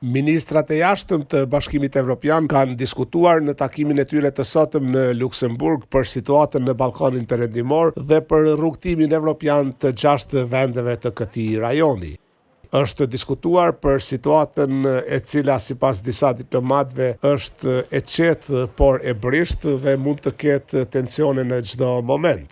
Ministrat e jashtëm të Bashkimit Evropian kanë diskutuar në takimin e tyre të sotëm në Luksemburg për situatën në Ballkanin Perëndimor dhe për rrugtimin evropian të 6 vendeve të këtij rajoni. Është diskutuar për situatën e cila sipas disa diplomatëve është e qetë por e brisht dhe mund të ketë tensione në çdo moment.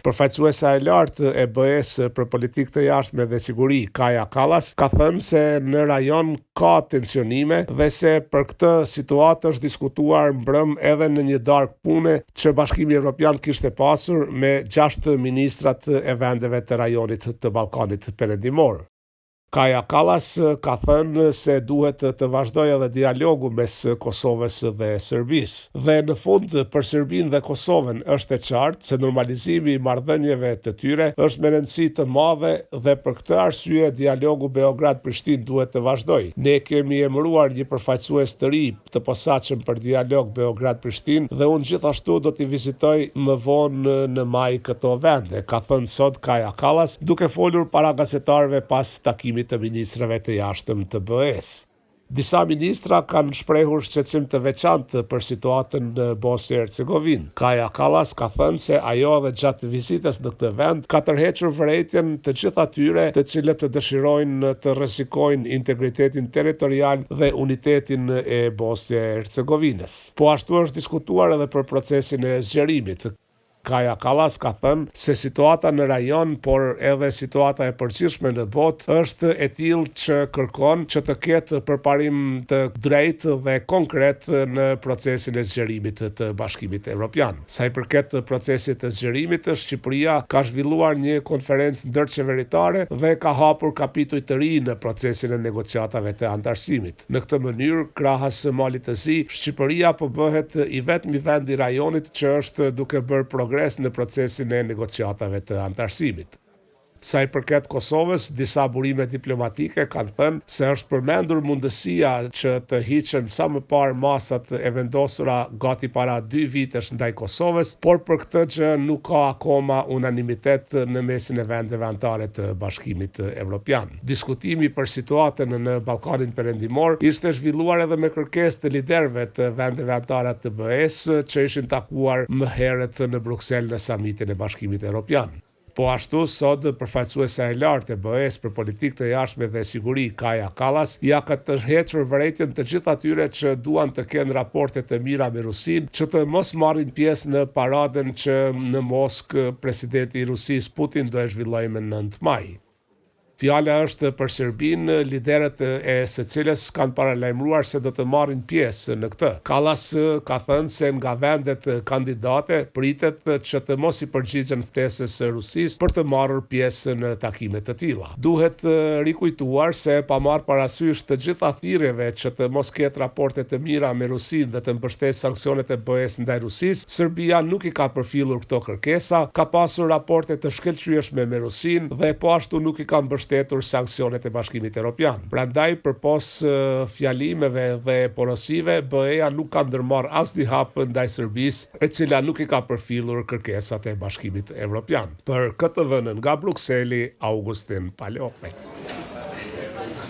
Përfaqësuesa e lartë e BE-s për politikë të jashtme dhe siguri, Kaja Kallas, ka thënë se në rajon ka tensionime dhe se për këtë situatë është diskutuar mbrëm edhe në një darkë pune që Bashkimi Evropian kishte pasur me 6 ministrat e vendeve të rajonit të Ballkanit Perëndimor. Kaja Kallas ka thënë se duhet të vazhdojë edhe dialogu mes Kosovës dhe Serbisë. Dhe në fund për Serbinë dhe Kosovën është e qartë se normalizimi i marrëdhënieve të tyre është me rëndësi të madhe dhe për këtë arsye dialogu Beograd-Prishtinë duhet të vazhdojë. Ne kemi emëruar një përfaqësues të ri të posaçëm për dialog Beograd-Prishtinë dhe unë gjithashtu do t'i vizitoj më vonë në maj këto vende, ka thënë sot Kaja Kallas, duke folur para gazetarëve pas takimit të ministrave të jashtëm të BE-s. Disa ministra kanë shprehur shqetësim të veçantë për situatën në Bosnjë-Hercegovinë. Kaja Kallas ka thënë se ajo edhe gjatë vizitës në këtë vend ka tërhequr vërejtjen të gjithë atyre të cilët dëshirojnë të rrezikojnë integritetin territorial dhe unitetin e Bosnjë-Hercegovinës. Po ashtu është diskutuar edhe për procesin e zgjerimit. Kaja Kallas ka thënë se situata në rajon, por edhe situata e përgjithshme në botë është e tillë që kërkon që të ketë përparim të drejtë dhe konkret në procesin e zgjerimit të Bashkimit Evropian. Sa i përket procesit të zgjerimit, Shqipëria ka zhvilluar një konferencë ndërqeveritare dhe ka hapur kapituj të ri në procesin e negociatave të antarësimit. Në këtë mënyrë, krahas Malit të Zi, Shqipëria po bëhet i vetmi vend i rajonit që është duke bërë progres në procesin e negociatave të antarësimit. Sa i përket Kosovës, disa burime diplomatike kanë thënë se është përmendur mundësia që të hiqen sa më parë masat e vendosura gati para 2 vitesh ndaj Kosovës, por për këtë që nuk ka akoma unanimitet në mesin e vendeve anëtare të Bashkimit Evropian. Diskutimi për situatën në Ballkanin Perëndimor ishte zhvilluar edhe me kërkesë të liderëve të vendeve anëtare të BE-s që ishin takuar më herët në Bruksel në samitin e Bashkimit Evropian. Po ashtu, sot përfaqësuesa e lartë e BE-s për politikë të jashtme dhe siguri, Kaja Kallas, ja ka tërhequr vërejtjen të gjithë atyre që duan të kenë raporte të mira me Rusinë, që të mos marrin pjesë në paradën që në Moskë presidenti i Rusisë Putin do e zhvillojë më 9 maj. Fjala është për Serbinë, liderët e së cilës kanë paralajmëruar se do të marrin pjesë në këtë. Kallas ka thënë se nga vendet kandidate pritet që të mos i përgjigjen ftesës së Rusisë për të marrur pjesë në takime të tilla. Duhet rikujtuar se pa marrë parasysh të gjitha thirrjeve që të mos ketë raporte të mira me Rusinë dhe të mbështetë sanksionet e BE-s ndaj Rusisë, Serbia nuk i ka përfillur këto kërkesa, ka pasur raporte të shkëlqyeshme me Rusinë dhe po ashtu nuk i ka mbështetur sanksionet e Bashkimit Evropian. Prandaj, përpos fjalimeve dhe porosive, BE-ja nuk ka ndërmarrë asnjë hap ndaj Serbisë, e cila nuk i ka përfillur kërkesat e Bashkimit Evropian. Për këtë vënë nga Brukseli, Augustin Palopi.